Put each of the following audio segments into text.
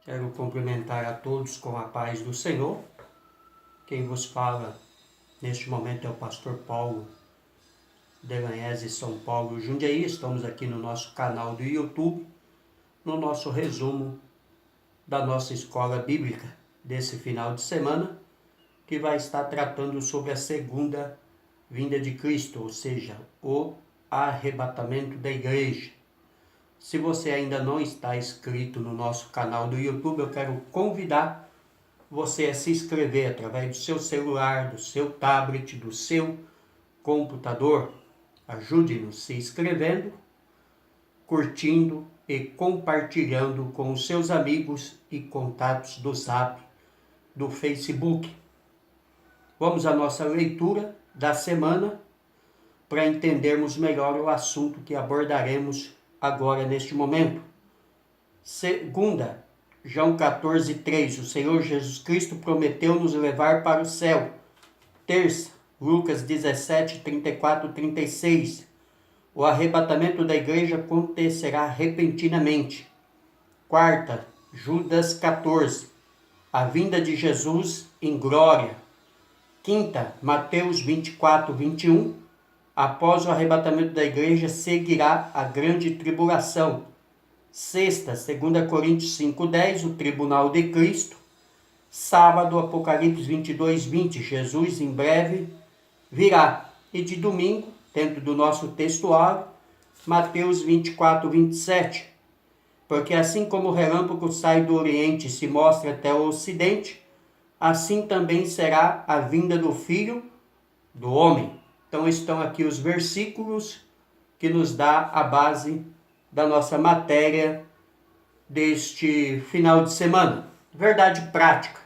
Quero cumprimentar a todos com a paz do Senhor. Quem vos fala neste momento é o pastor Paulo Delanhese, São Paulo, Jundiaí. Estamos aqui no nosso canal do YouTube, no nosso resumo da nossa escola bíblica desse final de semana, que vai estar tratando sobre a segunda vinda de Cristo, ou seja, o arrebatamento da igreja. Se você ainda não está inscrito no nosso canal do YouTube, eu quero convidar você a se inscrever através do seu celular, do seu tablet, do seu computador. Ajude-nos se inscrevendo, curtindo e compartilhando com os seus amigos e contatos do Zap, do Facebook. Vamos à nossa leitura da semana para entendermos melhor o assunto que abordaremos agora neste momento. Segunda, João 14:3, o Senhor Jesus Cristo prometeu nos levar para o céu. Terça, Lucas 17:34-36, o arrebatamento da igreja acontecerá repentinamente. Quarta, Judas 14, a vinda de Jesus em glória. Quinta, Mateus 24:21, após o arrebatamento da igreja seguirá a grande tribulação. Sexta, 2 Coríntios 5:10, o tribunal de Cristo. Sábado, Apocalipse 22:20, Jesus em breve virá. E de domingo, dentro do nosso textuário, Mateus 24:27, porque assim como o relâmpago sai do Oriente e se mostra até o Ocidente, assim também será a vinda do Filho do Homem. Então estão aqui os versículos que nos dá a base da nossa matéria deste final de semana. Verdade prática.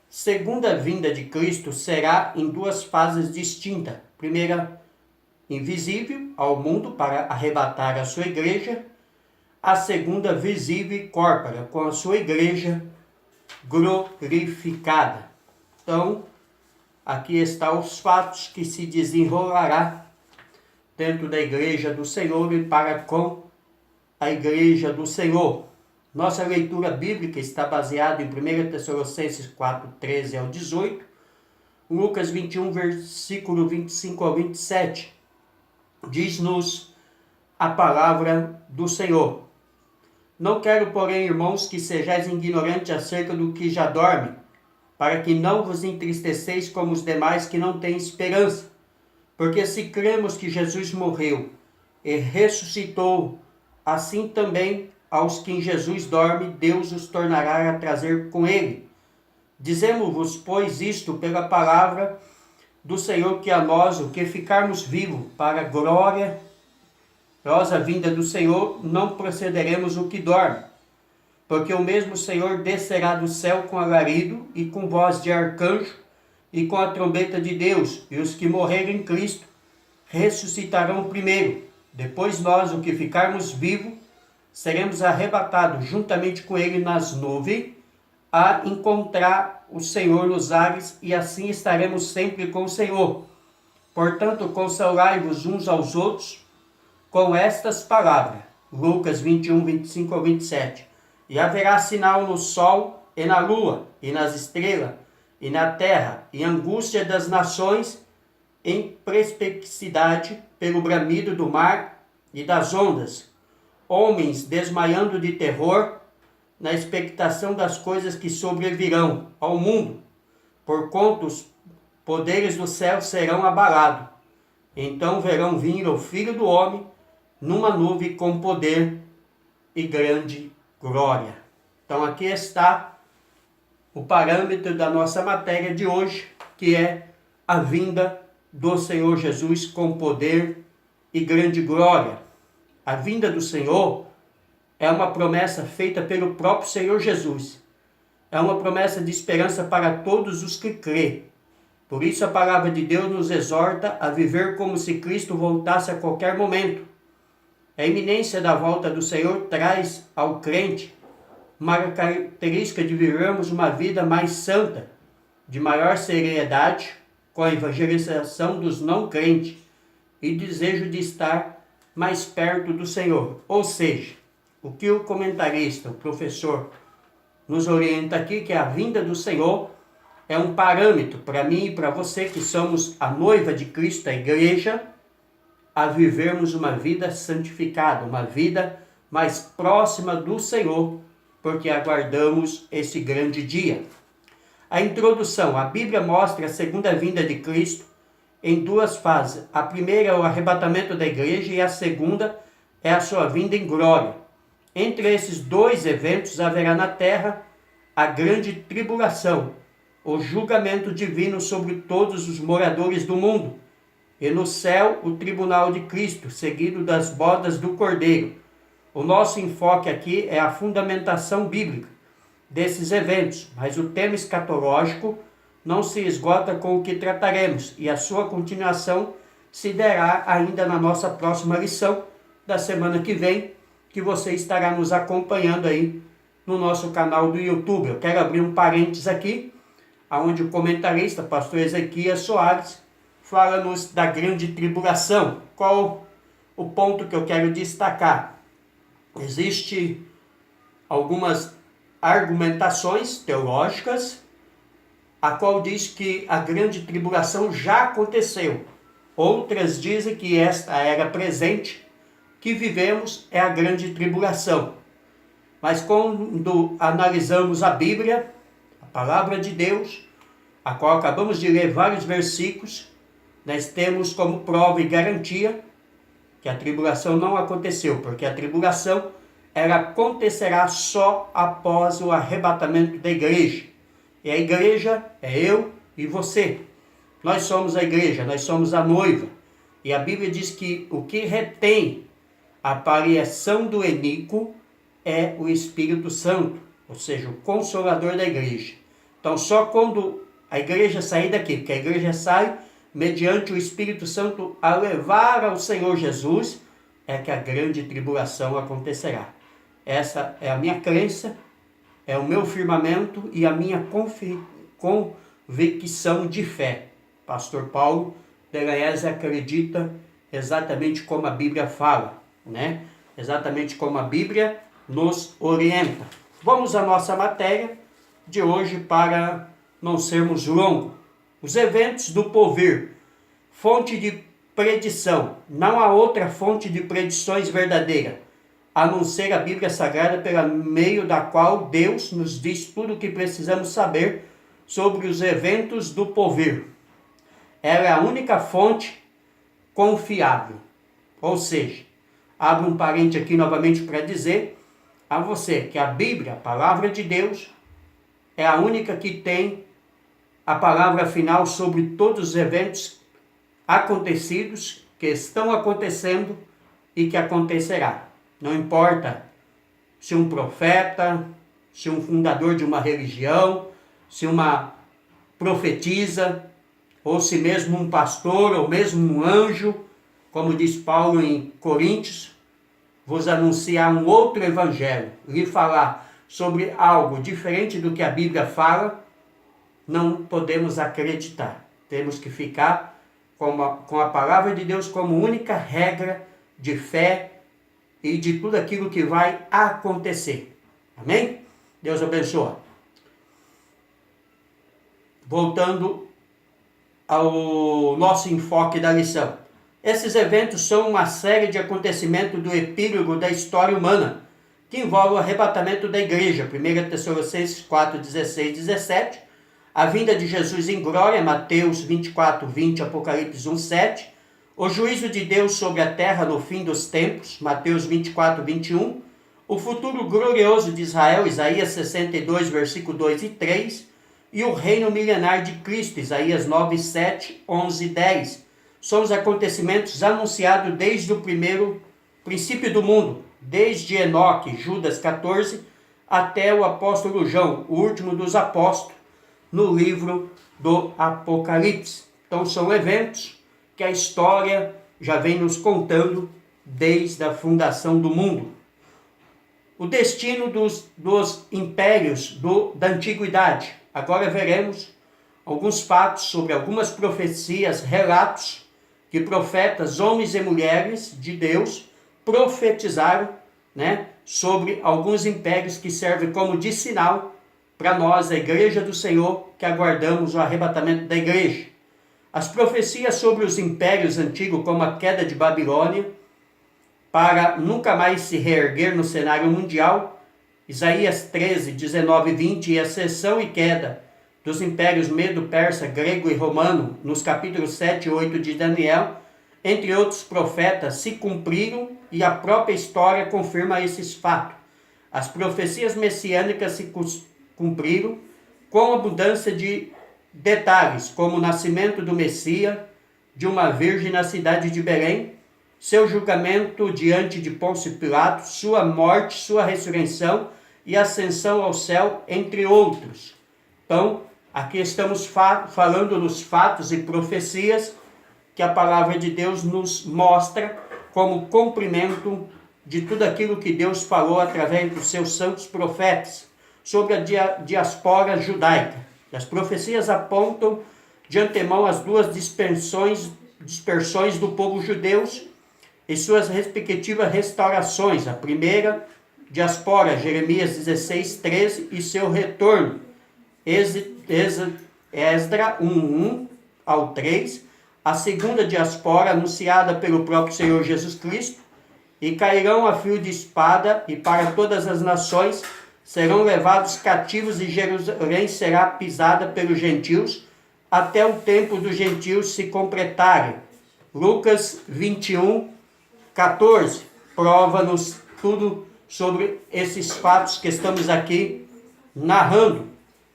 Segunda vinda de Cristo será em duas fases distintas. Primeira, invisível ao mundo para arrebatar a sua igreja. A segunda, visível e corpórea, com a sua igreja glorificada. Então, aqui estão os fatos que se desenrolará dentro da igreja do Senhor e para com a igreja do Senhor. Nossa leitura bíblica está baseada em 1 Tessalonicenses 4:13 ao 18, Lucas 21, versículo 25 ao 27. Diz-nos a palavra do Senhor. Não quero, porém, irmãos, que sejais ignorantes acerca do que já dorme, para que não vos entristeceis como os demais que não têm esperança. Porque se cremos que Jesus morreu e ressuscitou, assim também aos que em Jesus dorme, Deus os tornará a trazer com ele. Dizemos-vos, pois, isto pela palavra do Senhor, que a nós, o que ficarmos vivos para a gloriosa vinda do Senhor, não procederemos o que dorme. Porque o mesmo Senhor descerá do céu com alarido e com voz de arcanjo e com a trombeta de Deus, e os que morrerem em Cristo ressuscitarão primeiro. Depois nós, o que ficarmos vivos, seremos arrebatados juntamente com ele nas nuvens, a encontrar o Senhor nos ares, e assim estaremos sempre com o Senhor. Portanto, consolai-vos uns aos outros com estas palavras. Lucas 21, 25 ao 27. E haverá sinal no sol e na lua, e nas estrelas, e na terra, e angústia das nações, em perplexidade pelo bramido do mar e das ondas. Homens desmaiando de terror, na expectação das coisas que sobrevirão ao mundo, porquanto os poderes do céu serão abalados. Então verão vir o Filho do Homem numa nuvem com poder e grande glória. Então aqui está o parâmetro da nossa matéria de hoje, que é a vinda do Senhor Jesus com poder e grande glória. A vinda do Senhor é uma promessa feita pelo próprio Senhor Jesus. É uma promessa de esperança para todos os que crêem. Por isso a palavra de Deus nos exorta a viver como se Cristo voltasse a qualquer momento. A iminência da volta do Senhor traz ao crente uma característica de vivermos uma vida mais santa, de maior seriedade, com a evangelização dos não crentes e desejo de estar mais perto do Senhor. Ou seja, o que o comentarista, o professor nos orienta aqui que a vinda do Senhor é um parâmetro para mim e para você que somos a noiva de Cristo, a igreja, a vivermos uma vida santificada, uma vida mais próxima do Senhor, porque aguardamos esse grande dia. A introdução, a Bíblia mostra a segunda vinda de Cristo em duas fases. A primeira é o arrebatamento da igreja e a segunda é a sua vinda em glória. Entre esses dois eventos haverá na terra a grande tribulação, o julgamento divino sobre todos os moradores do mundo, e no céu o tribunal de Cristo, seguido das bodas do Cordeiro. O nosso enfoque aqui é a fundamentação bíblica desses eventos, mas o tema escatológico não se esgota com o que trataremos, e a sua continuação se dará ainda na nossa próxima lição da semana que vem, que você estará nos acompanhando aí no nosso canal do YouTube. Eu quero abrir um parênteses aqui, onde o comentarista, pastor Ezequias Soares, fala-nos da grande tribulação. Qual o ponto que eu quero destacar? Existem algumas argumentações teológicas, a qual diz que a grande tribulação já aconteceu. Outras dizem que esta era presente, que vivemos é a grande tribulação. Mas quando analisamos a Bíblia, a palavra de Deus, a qual acabamos de ler vários versículos, nós temos como prova e garantia que a tribulação não aconteceu, porque a tribulação ela acontecerá só após o arrebatamento da igreja. E a igreja é eu e você. Nós somos a igreja, nós somos a noiva. E a Bíblia diz que o que retém a paliação do iníquo é o Espírito Santo, ou seja, o Consolador da igreja. Então só quando a igreja sair daqui, porque a igreja sai mediante o Espírito Santo a levar ao Senhor Jesus, é que a grande tribulação acontecerá. Essa é a minha crença, é o meu firmamento e a minha convicção de fé. Pastor Paulo Delaese acredita exatamente como a Bíblia fala, né? Exatamente como a Bíblia nos orienta. Vamos à nossa matéria de hoje para não sermos longos. Os eventos do porvir, fonte de predição. Não há outra fonte de predições verdadeira, a não ser a Bíblia Sagrada, pelo meio da qual Deus nos diz tudo o que precisamos saber sobre os eventos do porvir. Ela é a única fonte confiável. Ou seja, abro um parente aqui novamente para dizer a você que a Bíblia, a palavra de Deus, é a única que tem a palavra final sobre todos os eventos acontecidos, que estão acontecendo e que acontecerá. Não importa se um profeta, se um fundador de uma religião, se uma profetisa, ou se mesmo um pastor, ou mesmo um anjo, como diz Paulo em Coríntios, vos anunciar um outro evangelho, lhe falar sobre algo diferente do que a Bíblia fala, não podemos acreditar. Temos que ficar com a palavra de Deus como única regra de fé e de tudo aquilo que vai acontecer. Amém? Deus abençoe. Voltando ao nosso enfoque da lição. Esses eventos são uma série de acontecimentos do epílogo da história humana, que envolve o arrebatamento da igreja, 1 Tessalonicenses 4, 16, 17, a vinda de Jesus em glória, Mateus 24, 20, Apocalipse 1, 7, o juízo de Deus sobre a terra no fim dos tempos, Mateus 24, 21, o futuro glorioso de Israel, Isaías 62, versículo 2 e 3, e o reino milenar de Cristo, Isaías 9, 7, 11 e 10. São os acontecimentos anunciados desde o princípio do mundo, desde Enoque, Judas 14, até o apóstolo João, o último dos apóstolos, no livro do Apocalipse. Então são eventos que a história já vem nos contando desde a fundação do mundo. O destino dos impérios da antiguidade. Agora veremos alguns fatos sobre algumas profecias, relatos que profetas, homens e mulheres de Deus, profetizaram, né, sobre alguns impérios que servem como de sinal para nós, a igreja do Senhor, que aguardamos o arrebatamento da igreja. As profecias sobre os impérios antigos, como a queda de Babilônia, para nunca mais se reerguer no cenário mundial, Isaías 13, 19 e 20, e a ascensão e queda dos impérios Medo, Persa, Grego e Romano, nos capítulos 7 e 8 de Daniel, entre outros profetas, se cumpriram e a própria história confirma esses fatos. As profecias messiânicas se cumpriram com abundância de detalhes, como o nascimento do Messias, de uma virgem na cidade de Belém, seu julgamento diante de Pôncio Pilatos, sua morte, sua ressurreição e ascensão ao céu, entre outros. Então, aqui estamos falando nos fatos e profecias que a palavra de Deus nos mostra como cumprimento de tudo aquilo que Deus falou através dos seus santos profetas sobre a diaspora judaica. As profecias apontam de antemão as duas dispersões do povo judeu e suas respectivas restaurações. A primeira, diaspora, Jeremias 16, 13, e seu retorno, Esdra 1 ao 3. A segunda diaspora, anunciada pelo próprio Senhor Jesus Cristo, e cairão a fio de espada, e para todas as nações serão levados cativos, e Jerusalém será pisada pelos gentios, até o tempo dos gentios se completarem. Lucas 21, 14, prova-nos tudo sobre esses fatos que estamos aqui narrando,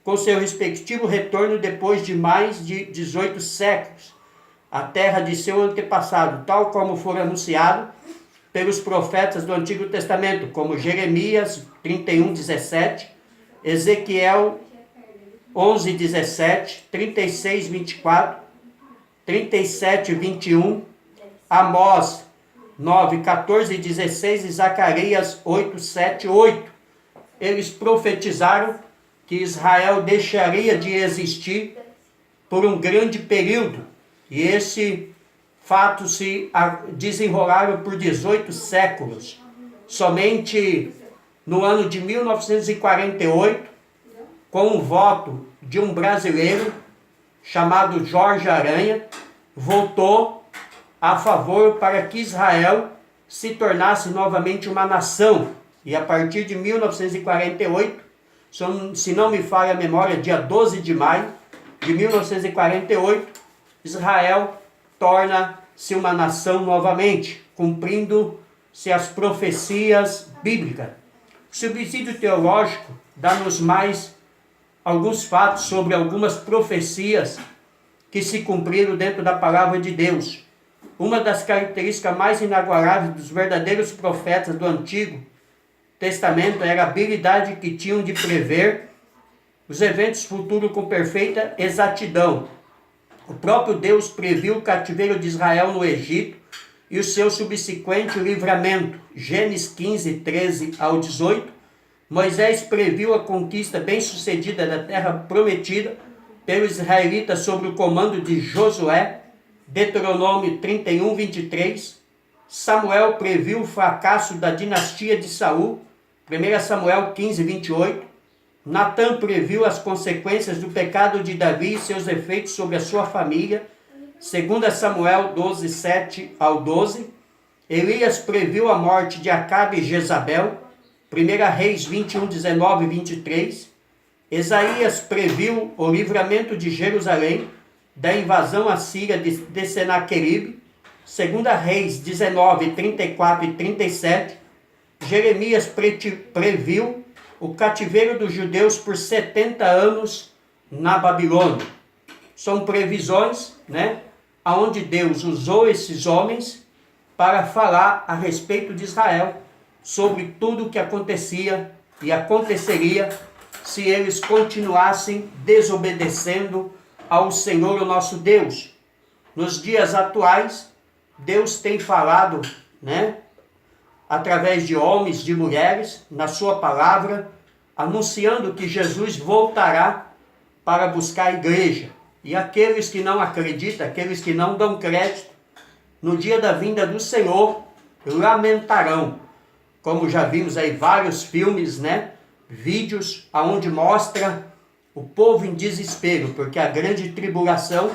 com seu respectivo retorno depois de mais de 18 séculos, a terra de seu antepassado, tal como for anunciado pelos profetas do Antigo Testamento, como Jeremias 31, 17, Ezequiel 11, 17, 36, 24, 37, 21, Amós 9, 14 e 16 e Zacarias 8, 7, 8. Eles profetizaram que Israel deixaria de existir por um grande período, e esse fato se desenrolaram por 18 séculos. Somente no ano de 1948, com um voto de um brasileiro chamado Jorge Aranha, votou a favor para que Israel se tornasse novamente uma nação. E a partir de 1948, se não me falha a memória, dia 12 de maio de 1948, Israel torna-se uma nação novamente, cumprindo-se as profecias bíblicas. O subsídio teológico dá-nos mais alguns fatos sobre algumas profecias que se cumpriram dentro da palavra de Deus. Uma das características mais inagualáveis dos verdadeiros profetas do Antigo Testamento era a habilidade que tinham de prever os eventos futuros com perfeita exatidão. O próprio Deus previu o cativeiro de Israel no Egito e o seu subsequente livramento. Gênesis 15, 13 ao 18. Moisés previu a conquista bem-sucedida da terra prometida pelos israelitas sob o comando de Josué. Deuteronômio 31, 23. Samuel previu o fracasso da dinastia de Saul. 1 Samuel 15, 28. Natã previu as consequências do pecado de Davi e seus efeitos sobre a sua família. 2 Samuel 12, 7 ao 12. Elias previu a morte de Acabe e Jezabel. 1 Reis 21, 19 e 23. Isaías previu o livramento de Jerusalém da invasão assíria de Senaqueribe. 2 Reis 19, 34 e 37. Jeremias previu o cativeiro dos judeus por 70 anos na Babilônia. São previsões, onde Deus usou esses homens para falar a respeito de Israel, sobre tudo o que acontecia e aconteceria se eles continuassem desobedecendo ao Senhor, o nosso Deus. Nos dias atuais, Deus tem falado, através de homens, de mulheres, na sua palavra, anunciando que Jesus voltará para buscar a igreja. E aqueles que não acreditam, aqueles que não dão crédito, no dia da vinda do Senhor, lamentarão, como já vimos aí vários filmes, né? Vídeos onde mostra o povo em desespero, porque a grande tribulação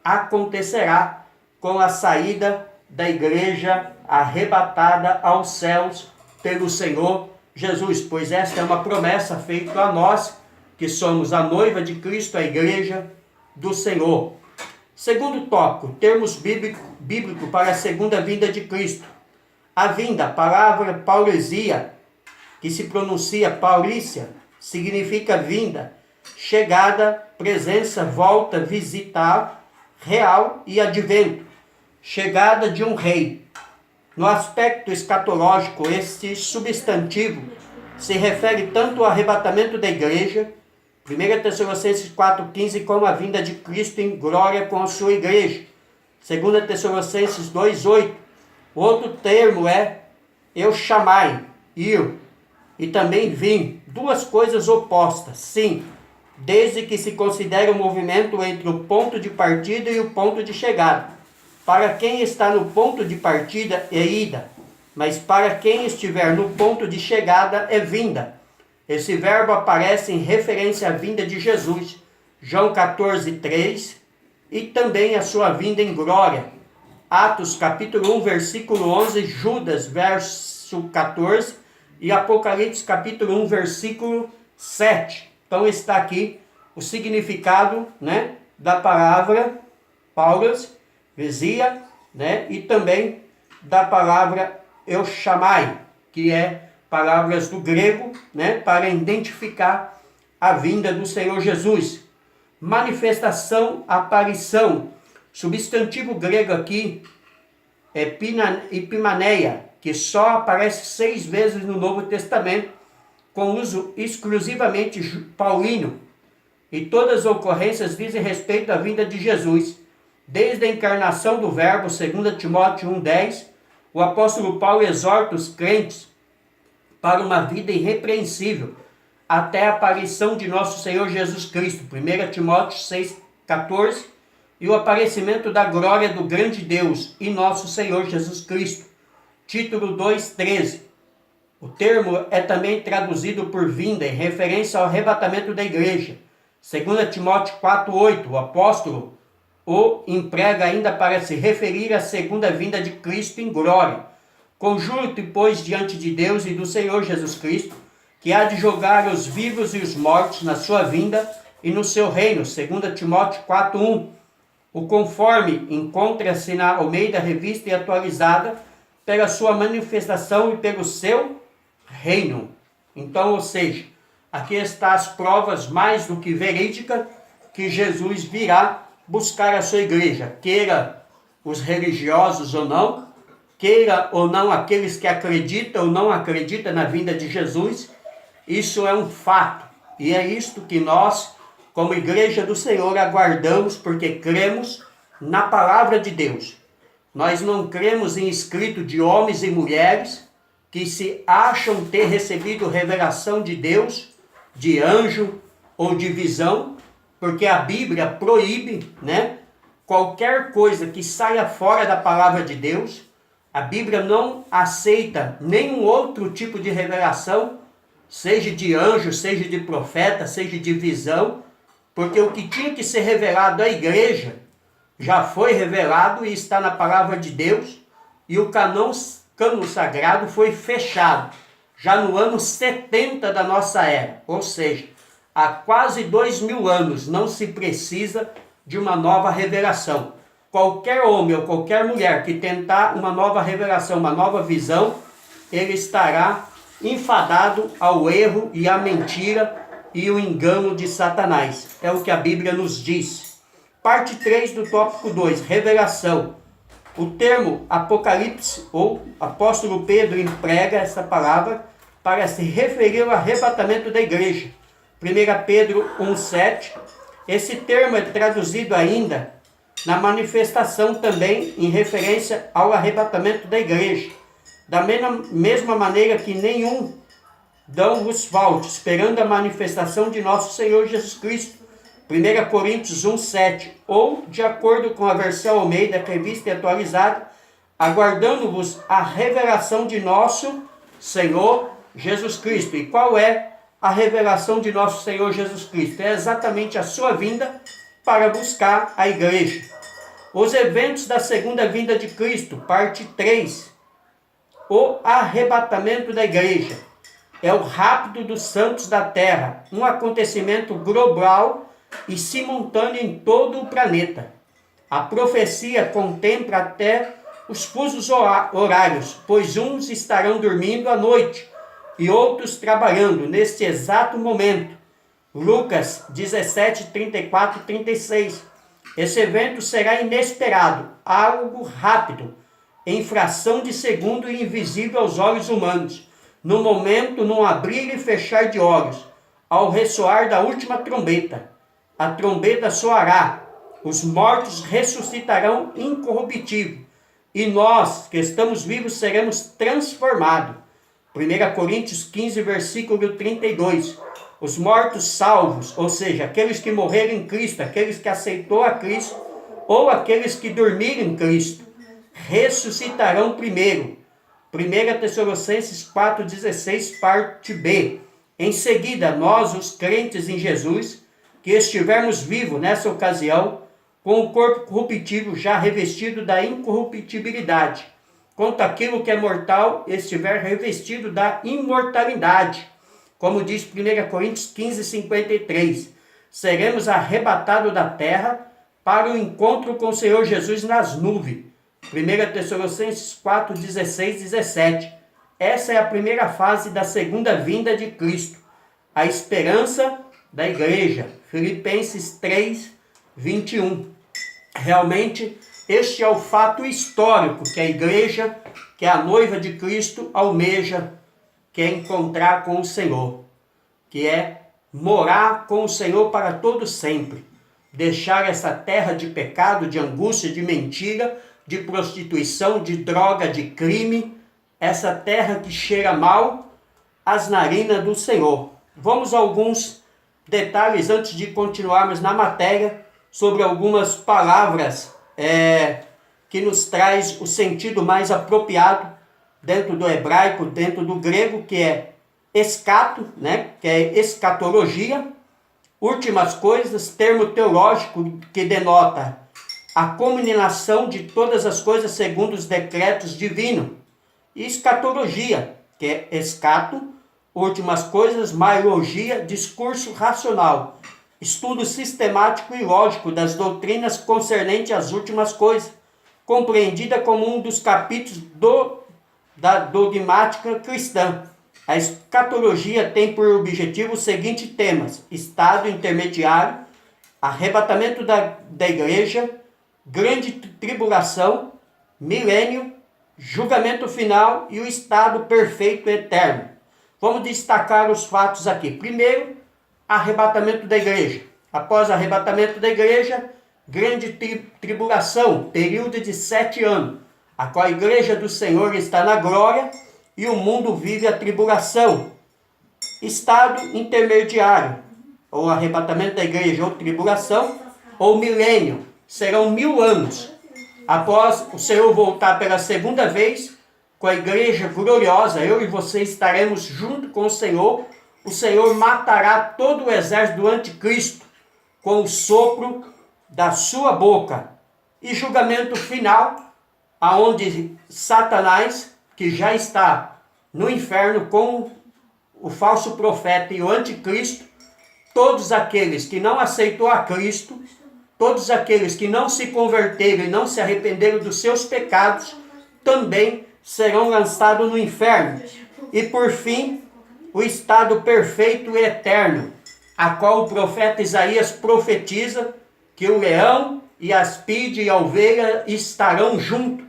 acontecerá com a saída da igreja arrebatada aos céus pelo Senhor Jesus, pois esta é uma promessa feita a nós, que somos a noiva de Cristo, a igreja do Senhor. Segundo tópico, termos bíblico para a segunda vinda de Cristo. A vinda, a palavra paulesia, que se pronuncia paulícia, significa vinda, chegada, presença, volta, visitar, real e advento, chegada de um rei. No aspecto escatológico, este substantivo se refere tanto ao arrebatamento da igreja, 1 Tessalonicenses 4,15, como a vinda de Cristo em glória com a sua igreja, 2 Tessalonicenses 2,8. Outro termo é eu chamai, ir, e também vim, duas coisas opostas, sim, desde que se considere o movimento entre o ponto de partida e o ponto de chegada. Para quem está no ponto de partida é ida, mas para quem estiver no ponto de chegada é vinda. Esse verbo aparece em referência à vinda de Jesus, João 14,3, e também a sua vinda em glória, Atos capítulo 1, versículo 11, Judas, verso 14, e Apocalipse capítulo 1, versículo 7. Então está aqui o significado, né, da palavra Paulos, Vesia, né, e também da palavra eu chamai, que é palavras do grego, né, para identificar a vinda do Senhor Jesus. Manifestação, aparição. Substantivo grego aqui é epimaneia, que só aparece 6 vezes no Novo Testamento, com uso exclusivamente paulino, e todas as ocorrências dizem respeito à vinda de Jesus. Desde a encarnação do Verbo, 2 Timóteo 1,10, o apóstolo Paulo exorta os crentes para uma vida irrepreensível, até a aparição de nosso Senhor Jesus Cristo, 1 Timóteo 6,14, e o aparecimento da glória do grande Deus e nosso Senhor Jesus Cristo, título 2,13. O termo é também traduzido por vinda, em referência ao arrebatamento da igreja. 2 Timóteo 4,8, o apóstolo o emprega ainda para se referir à segunda vinda de Cristo em glória. Conjuro-te, pois, diante de Deus e do Senhor Jesus Cristo, que há de julgar os vivos e os mortos na sua vinda e no seu reino. 2 Timóteo 4,1. O conforme encontra-se na Almeida Revista e Atualizada pela sua manifestação e pelo seu reino. Então, ou seja, aqui está as provas mais do que verídicas que Jesus virá buscar a sua igreja, queira os religiosos ou não, queira ou não aqueles que acreditam ou não acreditam na vinda de Jesus. Isso é um fato, e é isto que nós, como igreja do Senhor, aguardamos, porque cremos na palavra de Deus. Nós não cremos em escrito de homens e mulheres que se acham ter recebido revelação de Deus, de anjo ou de visão, porque a Bíblia proíbe, né, qualquer coisa que saia fora da palavra de Deus. A Bíblia não aceita nenhum outro tipo de revelação, seja de anjo, seja de profeta, seja de visão, porque o que tinha que ser revelado à igreja já foi revelado e está na palavra de Deus, e o cânon sagrado foi fechado já no ano 70 da nossa era, ou seja, há quase 2000 anos não se precisa de uma nova revelação. Qualquer homem ou qualquer mulher que tentar uma nova revelação, uma nova visão, ele estará enfadado ao erro e à mentira e o engano de Satanás. É o que a Bíblia nos diz. Parte 3 do tópico 2, revelação. O termo Apocalipse, ou apóstolo Pedro emprega essa palavra para se referir ao arrebatamento da igreja. 1 Pedro 1,7. Esse termo é traduzido ainda na manifestação também em referência ao arrebatamento da igreja. Da mesma maneira que nenhum dão vos falte, esperando a manifestação de nosso Senhor Jesus Cristo. 1 Coríntios 1,7. Ou, de acordo com a versão Almeida, revista e atualizada, aguardando-vos a revelação de nosso Senhor Jesus Cristo. E qual é a revelação de nosso Senhor Jesus Cristo? É exatamente a sua vinda para buscar a igreja. Os eventos da segunda vinda de Cristo, parte 3. O arrebatamento da igreja. É o rapto dos santos da terra, um acontecimento global e simultâneo em todo o planeta. A profecia contempla até os fusos horários, pois uns estarão dormindo à noite e outros trabalhando neste exato momento. Lucas 17, 34 e 36. Esse evento será inesperado, algo rápido, em fração de segundo e invisível aos olhos humanos. No momento, num abrir e fechar de olhos, ao ressoar da última trombeta. A trombeta soará, os mortos ressuscitarão incorruptível, e nós, que estamos vivos, seremos transformados. 1 Coríntios 15, versículo 32. Os mortos salvos, ou seja, aqueles que morreram em Cristo, aqueles que aceitou a Cristo, ou aqueles que dormiram em Cristo, ressuscitarão primeiro. 1 Tessalonicenses 4,16, parte B. Em seguida, nós, os crentes em Jesus, que estivermos vivos nessa ocasião, com o corpo corruptível já revestido da incorruptibilidade, quanto aquilo que é mortal estiver revestido da imortalidade. Como diz 1 Coríntios 15, 53, seremos arrebatados da terra para o encontro com o Senhor Jesus nas nuvens. 1 Tessalonicenses 4, 16, 17. Essa é a primeira fase da segunda vinda de Cristo, a esperança da igreja. Filipenses 3, 21. Realmente, este é o fato histórico que a igreja, que é a noiva de Cristo, almeja, que é encontrar com o Senhor, que é morar com o Senhor para todo sempre, deixar essa terra de pecado, de angústia, de mentira, de prostituição, de droga, de crime, essa terra que cheira mal às narinas do Senhor. Vamos a alguns detalhes antes de continuarmos na matéria, sobre algumas palavras que nos traz o sentido mais apropriado dentro do hebraico, dentro do grego, que é escato, né? Que é escatologia, últimas coisas, termo teológico que denota a culminação de todas as coisas segundo os decretos divinos, e escatologia, que é escato, últimas coisas, maiologia, discurso racional, estudo sistemático e lógico das doutrinas concernentes às últimas coisas, compreendida como um dos capítulos da dogmática cristã. A escatologia tem por objetivo os seguintes temas: estado intermediário, arrebatamento da igreja, grande tribulação, milênio, julgamento final e o estado perfeito eterno. Vamos destacar os fatos aqui. Primeiro, arrebatamento da igreja. Após o arrebatamento da igreja, grande tribulação, período de 7 anos, a qual a igreja do Senhor está na glória e o mundo vive a tribulação. Estado intermediário, ou arrebatamento da igreja, ou tribulação, ou milênio, serão 1000 anos. Após o Senhor voltar pela segunda vez, com a igreja gloriosa, eu e você estaremos junto com o Senhor matará todo o exército do anticristo com o sopro da sua boca. E julgamento final, aonde Satanás, que já está no inferno com o falso profeta e o anticristo, todos aqueles que não aceitou a Cristo, todos aqueles que não se converteram e não se arrependeram dos seus pecados, também serão lançados no inferno. E por fim, o estado perfeito e eterno, a qual o profeta Isaías profetiza que o leão e a aspide e a ovelha estarão juntos,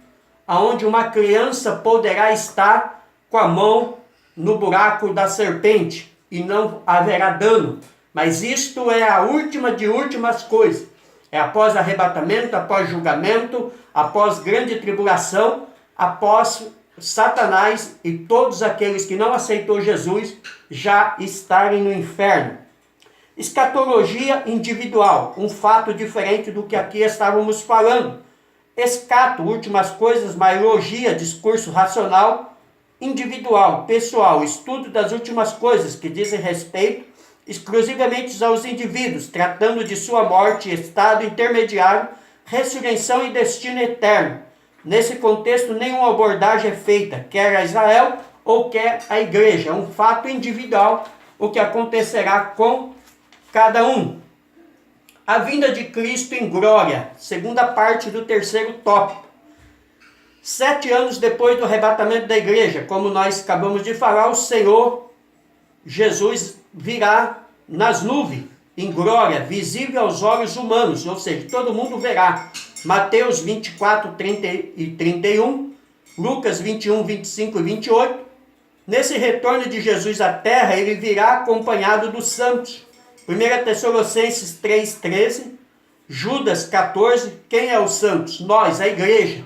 aonde uma criança poderá estar com a mão no buraco da serpente e não haverá dano. Mas isto é a última de últimas coisas. É após arrebatamento, após julgamento, após grande tribulação, após Satanás e todos aqueles que não aceitou Jesus já estarem no inferno. Escatologia individual, um fato diferente do que aqui estávamos falando. Escato, últimas coisas, maiologia, discurso racional, individual, pessoal, estudo das últimas coisas que dizem respeito exclusivamente aos indivíduos, tratando de sua morte, estado intermediário, ressurreição e destino eterno. Nesse contexto, nenhuma abordagem é feita, quer a Israel ou quer a igreja. É um fato individual o que acontecerá com cada um. A vinda de Cristo em glória, segunda parte do terceiro tópico. 7 anos depois do arrebatamento da igreja, como nós acabamos de falar, o Senhor Jesus virá nas nuvens, em glória, visível aos olhos humanos, ou seja, todo mundo verá. Mateus 24, 30 e 31, Lucas 21, 25 e 28. Nesse retorno de Jesus à terra, ele virá acompanhado dos santos. 1 Tessalonicenses 3, 13, Judas 14, quem é os santos? Nós, a igreja.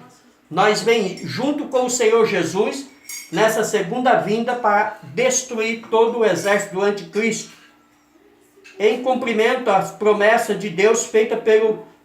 Nós vem junto com o Senhor Jesus nessa segunda vinda para destruir todo o exército do anticristo, em cumprimento às promessas de Deus feitas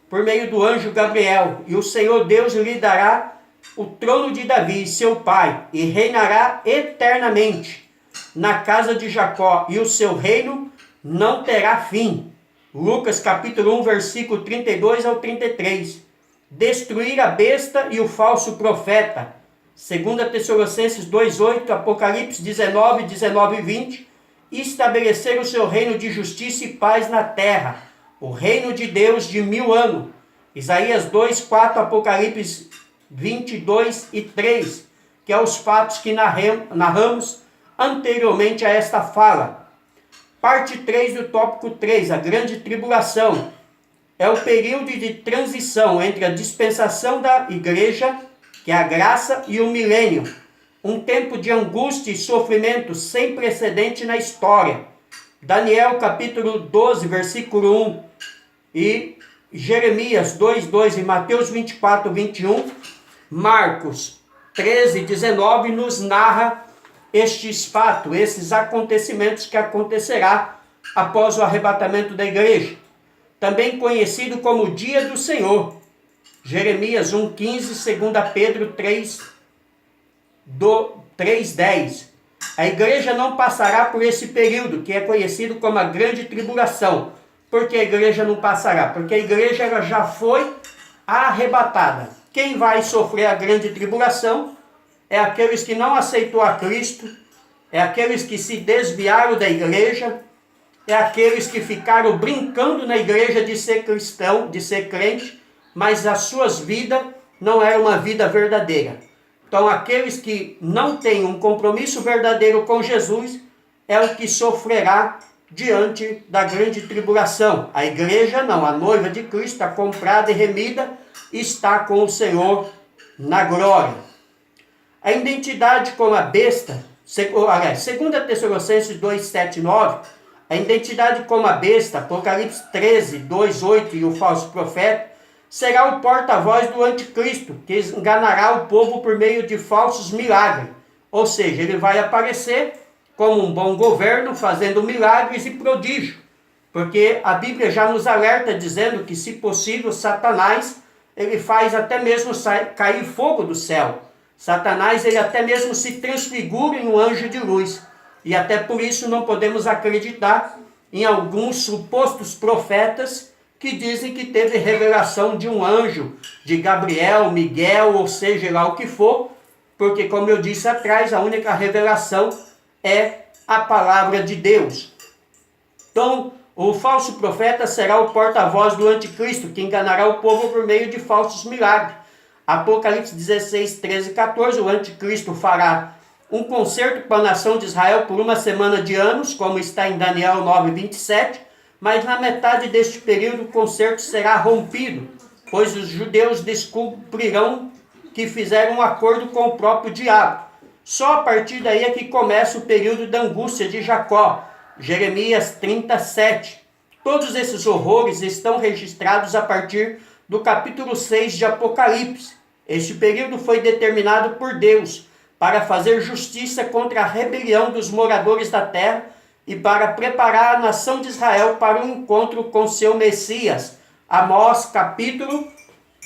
por meio do anjo Gabriel. E o Senhor Deus lhe dará o trono de Davi, seu pai, e reinará eternamente na casa de Jacó, e o seu reino não terá fim. Lucas capítulo 1, versículo 32 ao 33. Destruir a besta e o falso profeta. 2 Tessalonicenses 2:8, Apocalipse 19, 19 e 20. E estabelecer o seu reino de justiça e paz na terra, o reino de Deus de 1000 anos. Isaías 2:4, Apocalipse 22 e 3, que é os fatos que narramos anteriormente a esta fala. Parte 3 do tópico 3, a grande tribulação. É o período de transição entre a dispensação da igreja, que é a graça, e o milênio. Um tempo de angústia e sofrimento sem precedente na história. Daniel capítulo 12, versículo 1 e Jeremias 2:2 e Mateus 24, 21, Marcos 13, 19 nos narra estes fatos, esses acontecimentos que acontecerá após o arrebatamento da igreja. Também conhecido como o Dia do Senhor. Jeremias 1:15, 2 Pedro 3:10. A igreja não passará por esse período, que é conhecido como a grande tribulação. Por que a igreja não passará? Porque a igreja ela já foi arrebatada. Quem vai sofrer a grande tribulação é aqueles que não aceitou a Cristo, é aqueles que se desviaram da igreja, é aqueles que ficaram brincando na igreja de ser cristão, de ser crente, mas as suas vidas não eram uma vida verdadeira. Então, aqueles que não têm um compromisso verdadeiro com Jesus é o que sofrerá diante da grande tribulação. A igreja não, a noiva de Cristo está comprada e remida, está com o Senhor na glória. A identidade como a besta, 2 Tessalonicenses 2, 7 e 9, a identidade como a besta, Apocalipse 13, 2, 8 e o falso profeta, será o porta-voz do anticristo, que enganará o povo por meio de falsos milagres. Ou seja, ele vai aparecer como um bom governo, fazendo milagres e prodígios. Porque a Bíblia já nos alerta dizendo que, se possível, Satanás, ele faz até mesmo cair fogo do céu. Satanás, ele até mesmo se transfigura em um anjo de luz. E até por isso não podemos acreditar em alguns supostos profetas que dizem que teve revelação de um anjo, de Gabriel, Miguel, ou seja lá o que for, porque, como eu disse atrás, a única revelação é a palavra de Deus. Então, o falso profeta será o porta-voz do anticristo, que enganará o povo por meio de falsos milagres. Apocalipse 16, 13 e 14, o anticristo fará um concerto com a nação de Israel por 1 semana de anos, como está em Daniel 9, 27, mas na metade deste período o concerto será rompido, pois os judeus descobrirão que fizeram um acordo com o próprio diabo. Só a partir daí é que começa o período da angústia de Jacó, Jeremias 37. Todos esses horrores estão registrados a partir do capítulo 6 de Apocalipse. Este período foi determinado por Deus para fazer justiça contra a rebelião dos moradores da terra e para preparar a nação de Israel para um encontro com seu Messias. Amós capítulo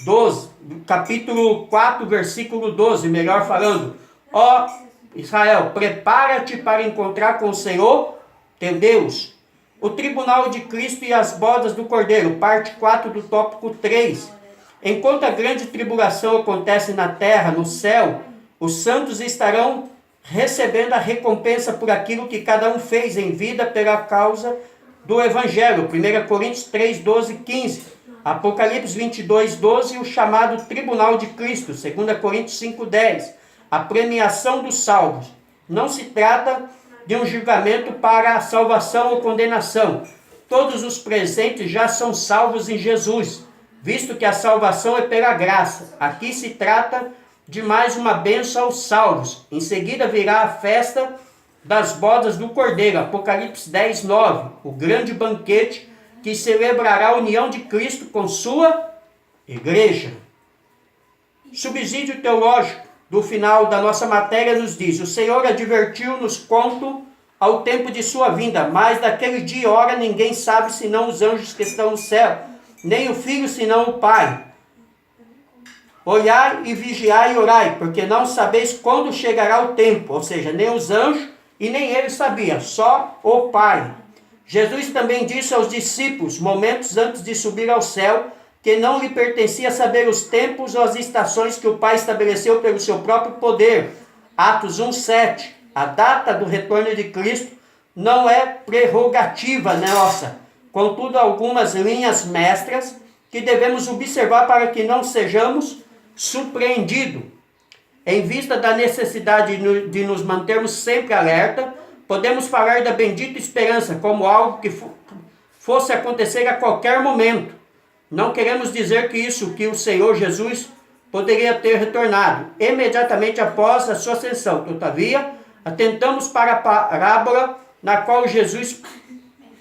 12, capítulo 4, versículo 12, melhor falando. Ó Israel, prepara-te para encontrar com o Senhor, teu Deus. O tribunal de Cristo e as bodas do Cordeiro, parte 4 do tópico 3. Enquanto a grande tribulação acontece na terra, no céu, os santos estarão recebendo a recompensa por aquilo que cada um fez em vida pela causa do Evangelho. 1 Coríntios 3, 12, 15. Apocalipse 22, 12, o chamado tribunal de Cristo. 2 Coríntios 5, 10. A premiação dos salvos. Não se trata de um julgamento para a salvação ou condenação. Todos os presentes já são salvos em Jesus, visto que a salvação é pela graça. Aqui se trata de mais uma bênção aos salvos. Em seguida virá a festa das bodas do Cordeiro, Apocalipse 10, 9, o grande banquete que celebrará a união de Cristo com sua igreja. Subsídio teológico do final da nossa matéria nos diz: o Senhor advertiu-nos quanto ao tempo de sua vinda, mas daquele dia e hora ninguém sabe senão os anjos que estão no céu, nem o Filho senão o Pai. Olhai e vigiai e orai, porque não sabeis quando chegará o tempo. Ou seja, nem os anjos e nem ele sabia, só o Pai. Jesus também disse aos discípulos, momentos antes de subir ao céu, que não lhe pertencia saber os tempos ou as estações que o Pai estabeleceu pelo seu próprio poder. Atos 1, 7. A data do retorno de Cristo não é prerrogativa nossa. Contudo, algumas linhas mestras que devemos observar para que não sejamos surpreendidos. Em vista da necessidade de nos mantermos sempre alerta, podemos falar da bendita esperança como algo que fosse acontecer a qualquer momento. Não queremos dizer que o Senhor Jesus poderia ter retornado imediatamente após a sua ascensão. Todavia, atentamos para a parábola na qual Jesus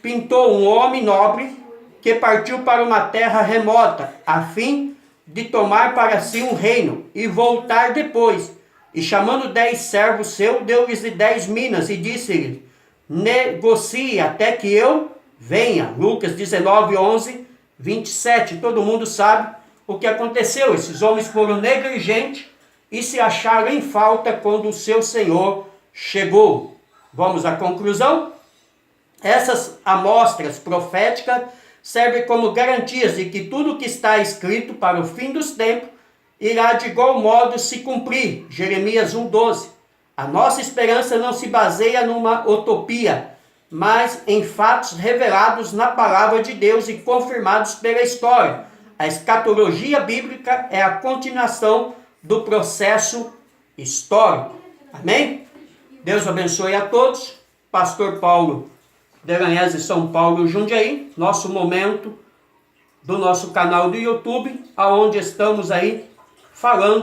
pintou um homem nobre que partiu para uma terra remota, a fim de tomar para si um reino e voltar depois. E chamando 10 servos seus, deu-lhes 10 minas e disse-lhes: negocie até que eu venha. Lucas 19, 11, 27. Todo mundo sabe o que aconteceu. Esses homens foram negligentes e se acharam em falta quando o seu Senhor chegou. Vamos à conclusão? Essas amostras proféticas servem como garantias de que tudo que está escrito para o fim dos tempos irá de igual modo se cumprir. Jeremias 1,12. A nossa esperança não se baseia numa utopia, mas em fatos revelados na palavra de Deus e confirmados pela história. A escatologia bíblica é a continuação do processo histórico. Amém? Deus abençoe a todos. Pastor Paulo Deranhese, São Paulo, Jundiaí. Nosso momento do nosso canal do YouTube, aonde estamos aí falando